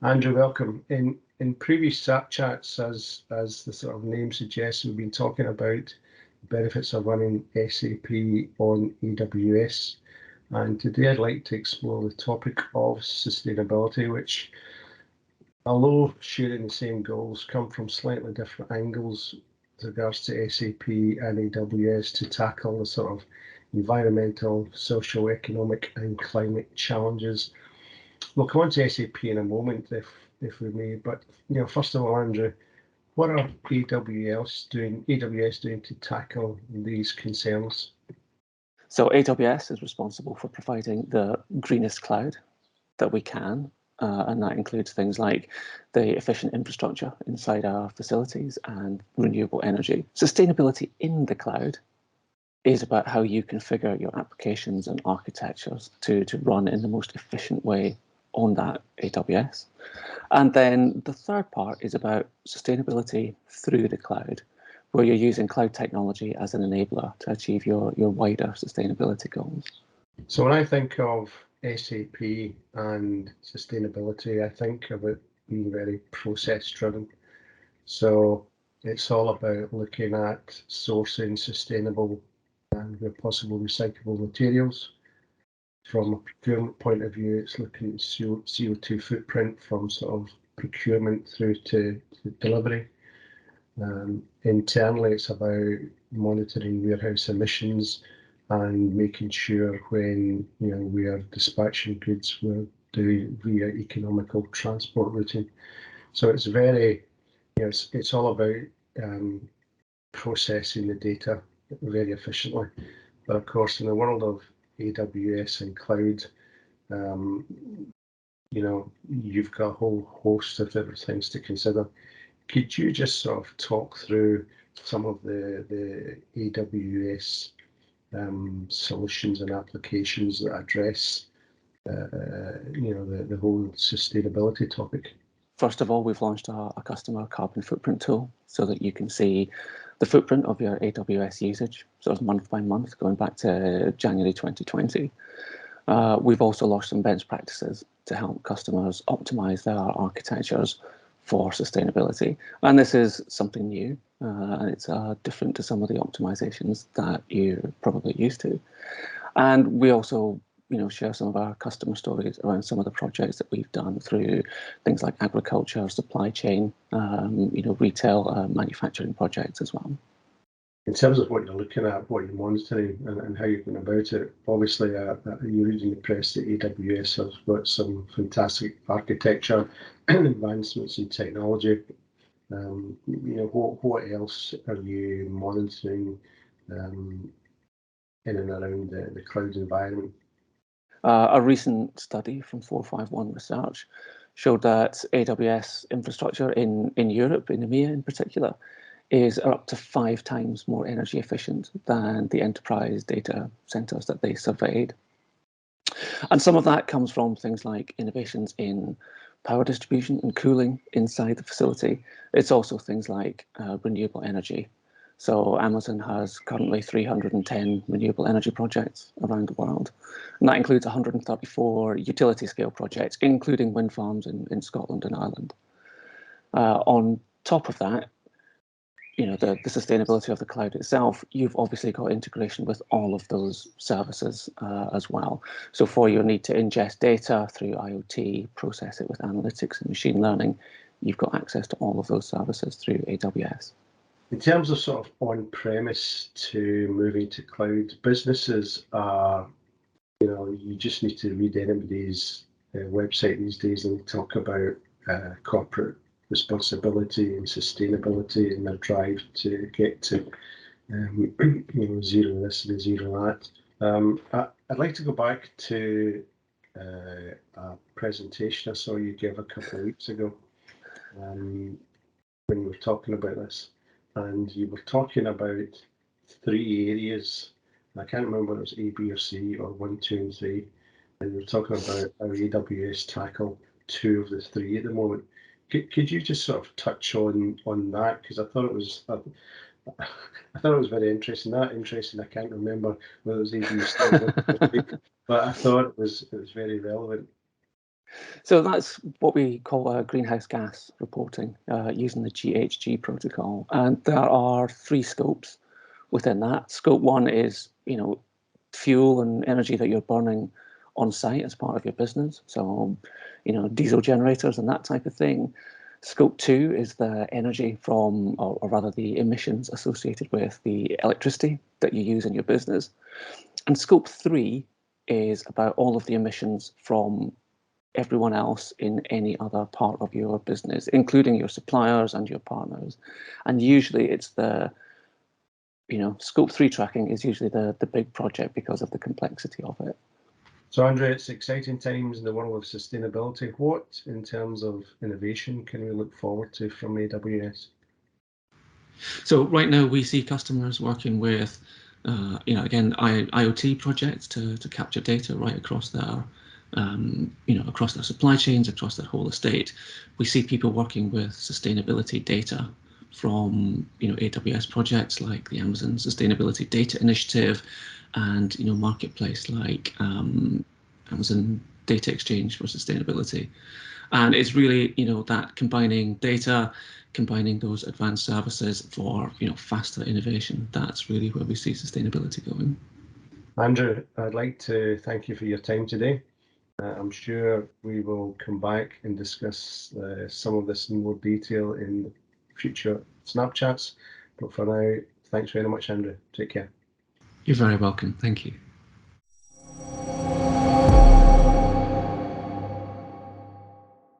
Andrew, welcome. In previous SAP chats, as the sort of name suggests, we've been talking about the benefits of running SAP on AWS. And today I'd like to explore the topic of sustainability, which, although sharing the same goals, come from slightly different angles with regards to SAP and AWS to tackle the sort of environmental, social, economic and climate challenges. We'll come on to SAP in a moment if we may, but first of all, Andrew, what are AWS doing to tackle these concerns? So AWS is responsible for providing the greenest cloud that we can, and that includes things like the efficient infrastructure inside our facilities and renewable energy. Sustainability in the cloud is about how you configure your applications and architectures to run in the most efficient way on that AWS. And then the third part is about sustainability through the cloud, where you're using cloud technology as an enabler to achieve your wider sustainability goals. So when I think of SAP and sustainability, I think of it being very process driven. So it's all about looking at sourcing sustainable and where possible recyclable materials. From a procurement point of view, it's looking at CO2 footprint from sort of procurement through to delivery. Internally, it's about monitoring warehouse emissions and making sure when we are dispatching goods, we're doing via economical transport routing. So it's very, it's all about processing the data very efficiently. But of course, in the world of AWS and cloud, you've got a whole host of different things to consider. Could you just sort of talk through some of the AWS solutions and applications that address the whole sustainability topic? First of all, we've launched a customer carbon footprint tool so that you can see the footprint of your AWS usage, sort of month by month, going back to January 2020. We've also launched some best practices to help customers optimize their architectures for sustainability. And this is something new, and it's different to some of the optimizations that you're probably used to. And we also share some of our customer stories around some of the projects that we've done through things like agriculture, supply chain, retail, manufacturing projects as well. In terms of what you're looking at, what you're monitoring and how you're going about it, obviously you're reading the press that AWS has got some fantastic architecture and advancements in technology. What else are you monitoring in and around the cloud environment? A recent study from 451 Research showed that AWS infrastructure in Europe, in EMEA in particular, is up to 5 times more energy efficient than the enterprise data centers that they surveyed. And some of that comes from things like innovations in power distribution and cooling inside the facility. It's also things like renewable energy. So Amazon has currently 310 renewable energy projects around the world. And that includes 134 utility scale projects, including wind farms in Scotland and Ireland. On top of that, the sustainability of the cloud itself, you've obviously got integration with all of those services as well. So for your need to ingest data through IoT, process it with analytics and machine learning, you've got access to all of those services through AWS. In terms of sort of on-premise to moving to cloud, businesses are, you just need to read anybody's website these days and talk about corporate responsibility and sustainability and their drive to get to zero this and zero that. I'd like to go back to a presentation I saw you give a couple of weeks ago when you were talking about this. And you were talking about 3 areas. I can't remember whether it was A, B, or C, or 1, 2, and 3. And you were talking about how AWS tackle 2 of the 3 at the moment. Could you just sort of touch on that? Because I thought it was very interesting. I can't remember whether it was A, B, or C, but I thought it was very relevant. So that's what we call greenhouse gas reporting using the GHG protocol. And there are 3 scopes within that. Scope 1 is, fuel and energy that you're burning on site as part of your business. So, diesel generators and that type of thing. Scope 2 is the energy from, or rather the emissions associated with the electricity that you use in your business. And scope 3 is about all of the emissions from everyone else in any other part of your business, including your suppliers and your partners. And usually it's the, scope 3 tracking is usually the big project because of the complexity of it. So Andrew, it's exciting times in the world of sustainability. What, in terms of innovation, can we look forward to from AWS? So right now we see customers working with, again, IoT projects to capture data right across their, across their supply chains, across their whole estate. We see people working with sustainability data from, AWS projects like the Amazon Sustainability Data Initiative, and marketplace like Amazon Data Exchange for Sustainability. And it's really, that combining data, combining those advanced services for, faster innovation. That's really where we see sustainability going. Andrew, I'd like to thank you for your time today. I'm sure we will come back and discuss some of this in more detail in future Snapchats. But for now, thanks very much, Andrew. Take care. You're very welcome. Thank you.